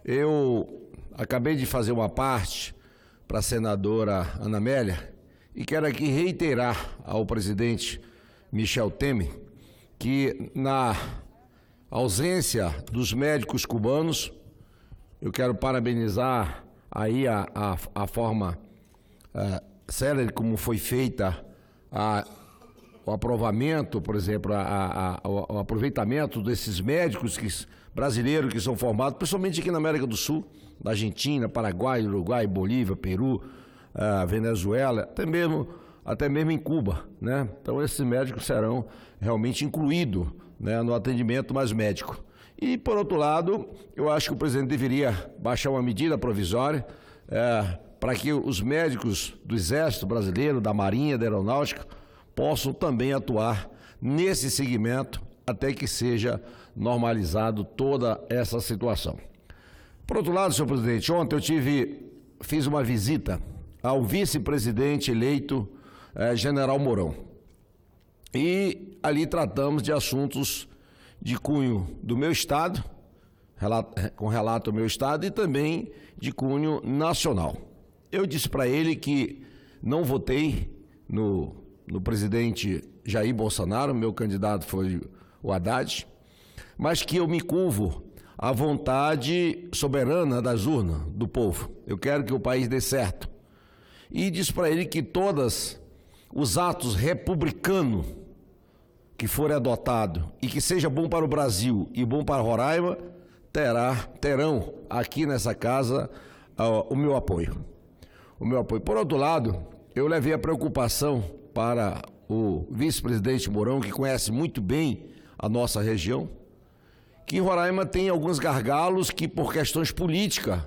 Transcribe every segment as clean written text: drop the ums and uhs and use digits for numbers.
Eu acabei de fazer uma parte para a senadora Ana Amélia e quero aqui reiterar ao presidente Michel Temer que, na ausência dos médicos cubanos, eu quero parabenizar aí a forma célere como foi feita o aprovamento, por exemplo, o aproveitamento desses médicos brasileiros que são formados, principalmente aqui na América do Sul, na Argentina, Paraguai, Uruguai, Bolívia, Peru, Venezuela, até mesmo em Cuba, né? Então esses médicos serão realmente incluídos, né, no atendimento mais médico. E, por outro lado, eu acho que o presidente deveria baixar uma medida provisória para que os médicos do Exército Brasileiro, da Marinha, da Aeronáutica, possam também atuar nesse segmento até que seja normalizado toda essa situação. Por outro lado, senhor presidente, ontem eu fiz uma visita ao vice-presidente eleito, General Mourão. E ali tratamos de assuntos de cunho do meu estado, com relato ao meu estado, e também de cunho nacional. Eu disse para ele que não votei no presidente Jair Bolsonaro, meu candidato foi o Haddad, mas que eu me curvo à vontade soberana das urnas, do povo. Eu quero que o país dê certo. E disse para ele que todos os atos republicanos que forem adotados e que seja bom para o Brasil e bom para Roraima, terão aqui nessa casa o meu apoio. Por outro lado, eu levei a preocupação para o vice-presidente Mourão, que conhece muito bem a nossa região, que Roraima tem alguns gargalos que, por questões políticas,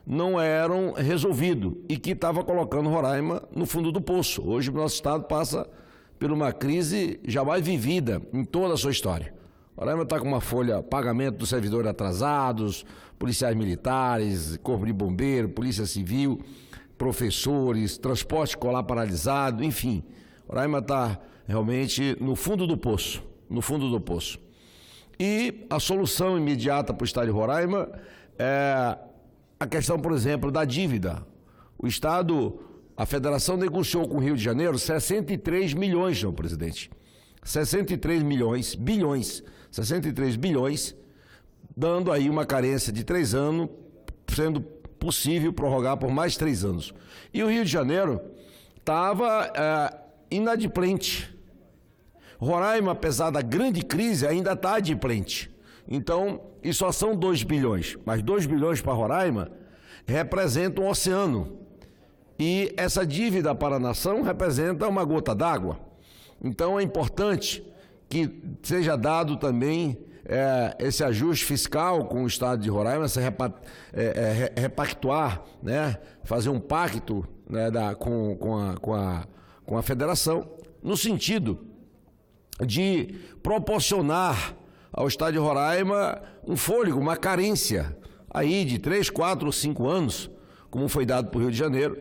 não eram resolvidos e que estava colocando Roraima no fundo do poço. Hoje o nosso estado passa por uma crise jamais vivida em toda a sua história. Roraima está com uma folha pagamento dos servidores atrasados, policiais militares, corpo de bombeiro, polícia civil, professores, transporte escolar paralisado, enfim. Roraima está realmente no fundo do poço, E a solução imediata para o estado de Roraima é a questão, por exemplo, da dívida. O estado, a federação negociou com o Rio de Janeiro 63 milhões, senhor presidente. 63 bilhões, dando aí uma carência de 3 anos, sendo possível prorrogar por mais 3 anos. E o Rio de Janeiro estava inadimplente. Roraima, apesar da grande crise, ainda está adimplente. Então, e só são 2 bilhões, mas 2 bilhões para Roraima representa um oceano. E essa dívida para a nação representa uma gota d'água. Então, é importante que seja dado também esse ajuste fiscal com o estado de Roraima, repactuar, né, fazer um pacto, né, com a federação, no sentido de proporcionar ao estado de Roraima um fôlego, uma carência aí de 3, 4 ou 5 anos, como foi dado para o Rio de Janeiro.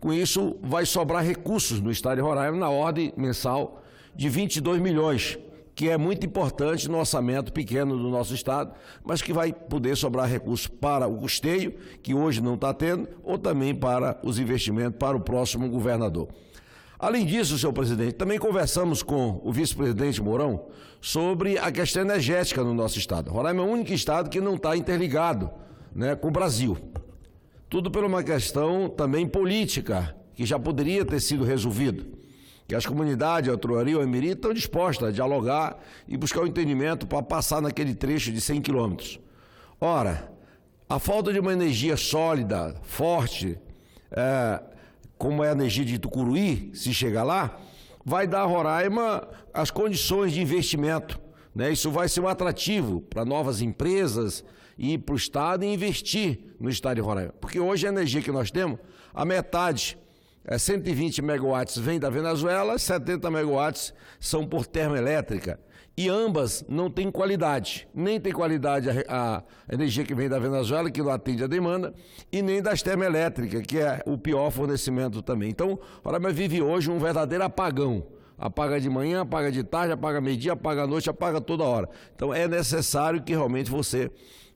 Com isso, vai sobrar recursos no estado de Roraima na ordem mensal de 22 milhões, que é muito importante no orçamento pequeno do nosso estado, mas que vai poder sobrar recursos para o custeio, que hoje não está tendo, ou também para os investimentos para o próximo governador. Além disso, senhor presidente, também conversamos com o vice-presidente Mourão sobre a questão energética no nosso estado. Roraima é o único estado que não está interligado, né, com o Brasil. Tudo por uma questão também política, que já poderia ter sido resolvido. Que as comunidades, a Troari e o Emiri, estão dispostas a dialogar e buscar o entendimento para passar naquele trecho de 100 quilômetros. Ora, a falta de uma energia sólida, forte, como é a energia de Tucuruí, se chegar lá, vai dar a Roraima as condições de investimento, né? Isso vai ser um atrativo para novas empresas e para o estado investir no estado de Roraima. Porque hoje a energia que nós temos, a metade, 120 megawatts vem da Venezuela, 70 megawatts são por termoelétrica. E ambas não têm qualidade. Nem tem qualidade a energia que vem da Venezuela, que não atende a demanda, e nem das termoelétricas, que é o pior fornecimento também. Então, Roraima vive hoje um verdadeiro apagão Apaga de manhã, apaga de tarde, apaga meio-dia, apaga à noite, apaga toda hora. Então é necessário que realmente você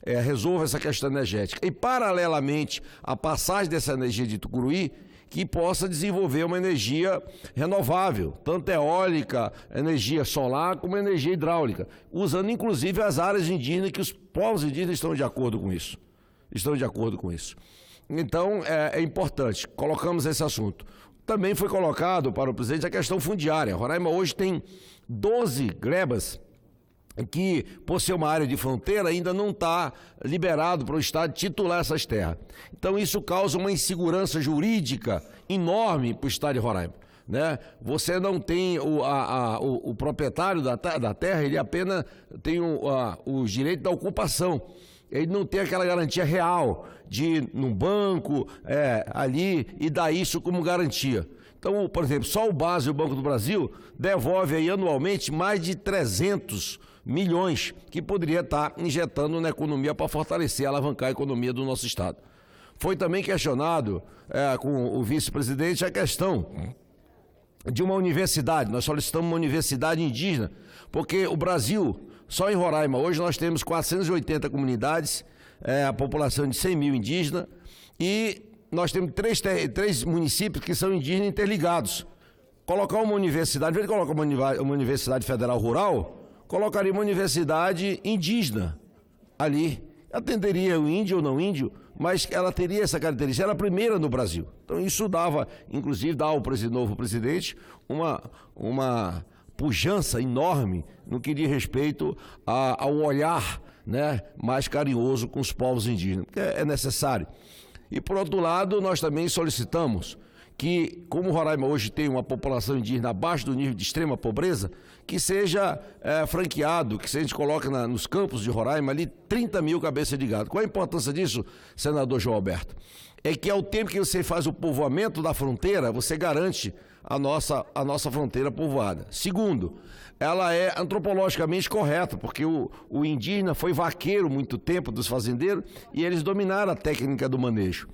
resolva essa questão energética. E paralelamente à passagem dessa energia de Tucuruí, que possa desenvolver uma energia renovável, tanto eólica, energia solar, como energia hidráulica, usando inclusive as áreas indígenas, que os povos indígenas estão de acordo com isso. Estão de acordo com isso. Então, é importante, colocamos esse assunto. Também foi colocado para o presidente a questão fundiária. Roraima hoje tem 12 glebas que, por ser uma área de fronteira, ainda não está liberado para o Estado titular essas terras. Então, isso causa uma insegurança jurídica enorme para o Estado de Roraima, né? Você não tem o proprietário da terra, ele apenas tem o direito da ocupação. Ele não tem aquela garantia real de ir num banco ali e dar isso como garantia. Então, por exemplo, só o BASE e o Banco do Brasil devolve aí anualmente mais de 300 milhões que poderia estar injetando na economia para fortalecer, alavancar a economia do nosso Estado. Foi também questionado com o vice-presidente a questão de uma universidade. Nós solicitamos uma universidade indígena, porque o Brasil, só em Roraima, hoje nós temos 480 comunidades, a população de 100 mil indígenas, e nós temos três municípios que são indígenas interligados. Colocar uma universidade, em vez de colocar uma universidade federal rural, colocaria uma universidade indígena ali. Atenderia o índio ou não índio, mas ela teria essa característica, era a primeira no Brasil. Então isso dava, inclusive, dá ao novo presidente uma pujança enorme no que diz respeito ao olhar, né, mais carinhoso com os povos indígenas, porque é necessário. E, por outro lado, nós também solicitamos que, como Roraima hoje tem uma população indígena abaixo do nível de extrema pobreza, que seja franqueado, que se a gente coloca nos campos de Roraima ali 30 mil cabeças de gado. Qual a importância disso, senador João Alberto? É que ao tempo que você faz o povoamento da fronteira, você garante a nossa fronteira povoada. Segundo, ela é antropologicamente correta, porque o indígena foi vaqueiro muito tempo dos fazendeiros e eles dominaram a técnica do manejo.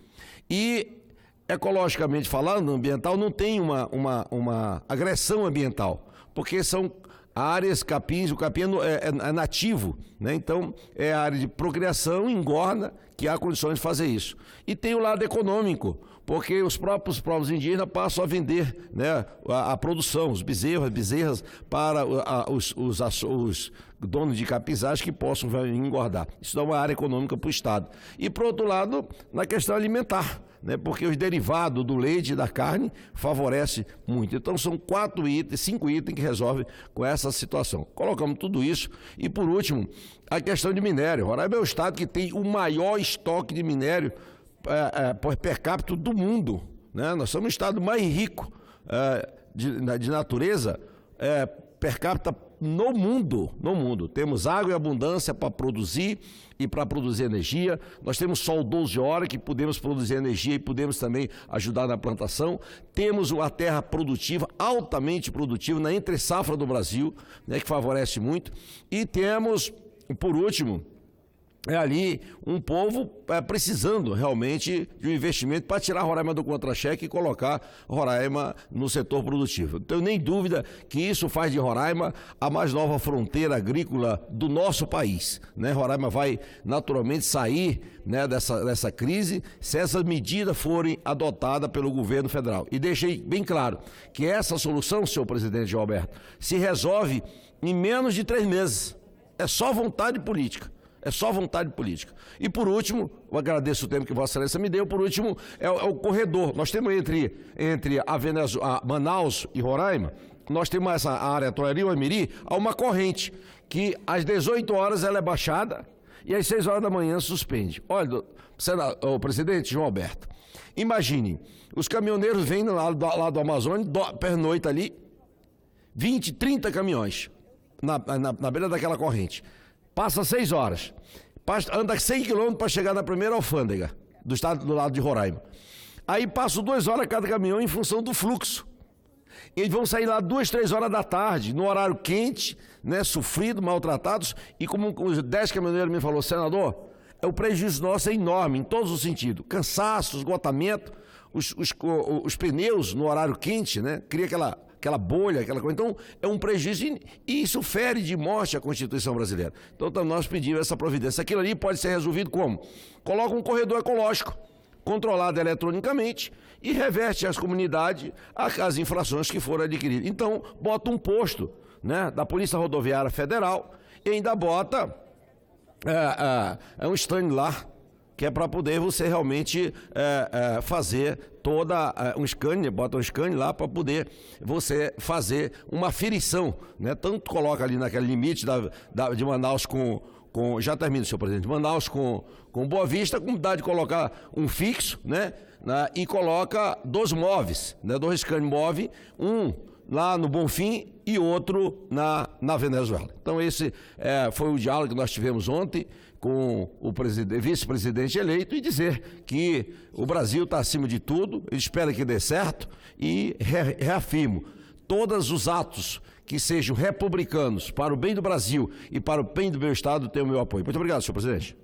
E, ecologicamente falando, ambiental, não tem uma agressão ambiental, porque são áreas capins, o capim é nativo, né? Então é a área de procriação, engorda, que há condições de fazer isso. E tem o lado econômico, porque os próprios povos indígenas passam a vender, né, a produção, os bezerras para os donos de capinzais que possam engordar. Isso dá uma área econômica para o Estado. E, por outro lado, na questão alimentar, né, porque os derivados do leite e da carne favorecem muito. Então são 5 itens que resolvem com essa situação. Colocamos tudo isso e, por último, a questão de minério. Roraima é o estado que tem o maior estoque de minério per capita do mundo, né? Nós somos o estado mais rico de natureza per capita no mundo. Temos água em abundância para produzir e para produzir energia. Nós temos sol 12 horas que podemos produzir energia e podemos também ajudar na plantação. Temos uma terra produtiva, altamente produtiva, na entre-safra do Brasil, né, que favorece muito. E temos, por último, ali um povo precisando realmente de um investimento para tirar Roraima do contra-cheque e colocar Roraima no setor produtivo. Não tenho nem dúvida que isso faz de Roraima a mais nova fronteira agrícola do nosso país, né? Roraima vai naturalmente sair, né, dessa crise se essas medidas forem adotadas pelo governo federal. E deixei bem claro que essa solução, senhor presidente João Alberto, se resolve em menos de 3 meses. É só vontade política. É só vontade política. E, por último, eu agradeço o tempo que Vossa Excelência me deu, por último, é o corredor. Nós temos entre a Manaus e Roraima, nós temos essa área Torari-Uamiri, há uma corrente que às 18 horas ela é baixada e às 6 horas da manhã suspende. Olha, o presidente João Alberto, imagine, os caminhoneiros vêm lá do Amazonas, pernoitam ali, 20, 30 caminhões na beira daquela corrente. Passa 6 horas, anda 100 quilômetros para chegar na primeira alfândega do estado do lado de Roraima. Aí passam 2 horas cada caminhão em função do fluxo. Eles vão sair lá 2, 3 horas da tarde, no horário quente, né, sofrido, maltratados, e como os 10 caminhoneiros me falou, senador, o prejuízo nosso é enorme, em todos os sentidos. Cansaço, esgotamento, os pneus no horário quente, né, cria aquela aquela bolha, aquela coisa. Então, é um prejuízo e isso fere de morte a Constituição brasileira. Então, nós pedimos essa providência. Aquilo ali pode ser resolvido como? Coloca um corredor ecológico, controlado eletronicamente, e reverte às comunidades as infrações que foram adquiridas. Então, bota um posto, né, da Polícia Rodoviária Federal e ainda bota um stand lá, que é para poder você realmente fazer um scanner, bota um scanner lá para poder você fazer uma aferição, né? Tanto coloca ali naquele limite de Manaus já termino, senhor presidente, Manaus com Boa Vista, como dá de colocar um fixo, né? E coloca 2 móveis, né? 2 scanners móveis, um lá no Bonfim e outro na Venezuela. Então esse foi o diálogo que nós tivemos ontem com o vice-presidente eleito e dizer que o Brasil está acima de tudo, ele espera que dê certo e reafirmo, todos os atos que sejam republicanos para o bem do Brasil e para o bem do meu Estado têm o meu apoio. Muito obrigado, senhor presidente.